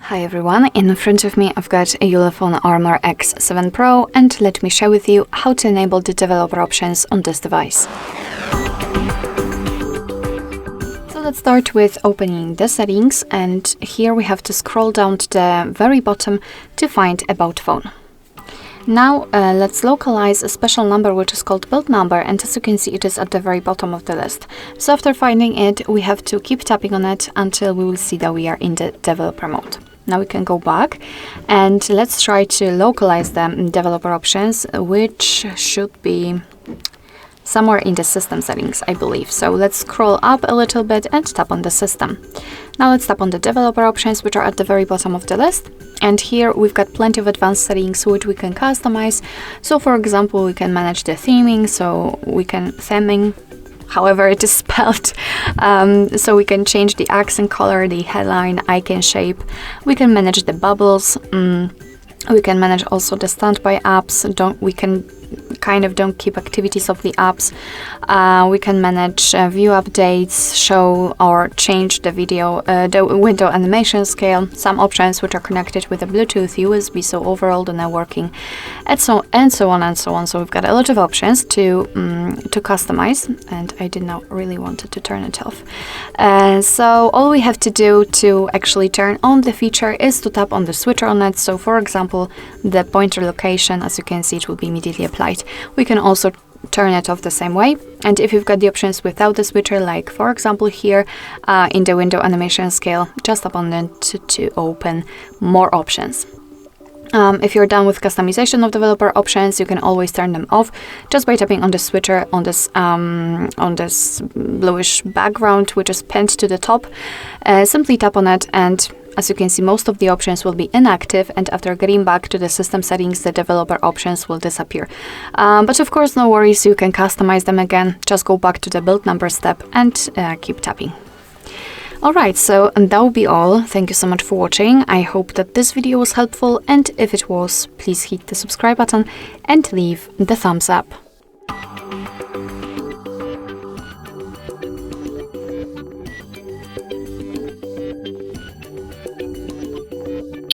Hi everyone, in front of me I've got a Ulefone Armor X7 Pro, and let me share with you how to enable the developer options on this device. So let's start with opening the settings, and here we have to scroll down to the very bottom to find About Phone. Now let's localize a special number which is called build number, and as you can see it is at the very bottom of the list. So after finding it, we have to keep tapping on it until we will see that we are in the developer mode. Now we can go back and let's try to localize the developer options, which should be somewhere in the system settings, I believe. So let's scroll up a little bit and tap on the system. Now let's tap on the developer options, which are at the very bottom of the list. And here we've got plenty of advanced settings which we can customize. So for example, we can manage the theming, so we can theming, however it is spelled. So we can change the accent color, the headline, icon shape. We can manage the bubbles. We can manage also the standby apps. We can don't keep activities of the apps. We can manage view updates, show or change the the window animation scale, some options which are connected with a Bluetooth, USB, so overall the networking, and so on and so on. So we've got a lot of options to customize, and I did not really want to turn it off. So all we have to do to actually turn on the feature is to tap on the switcher on it. So for example, the pointer location, as you can see, it will be immediately applied. We can also turn it off the same way, and if you've got the options without the switcher, like for example here in the window animation scale, just tap on it to open more options. If you're done with customization of developer options, you can always turn them off just by tapping on the switcher on this bluish background which is pinned to the top. Simply tap on it, and as you can see, most of the options will be inactive, and after getting back to the system settings, the developer options will disappear. But of course, no worries, you can customize them again. Just go back to the build number step and keep tapping. Alright, so that will be all. Thank you so much for watching. I hope that this video was helpful, and if it was, please hit the subscribe button and leave the thumbs up.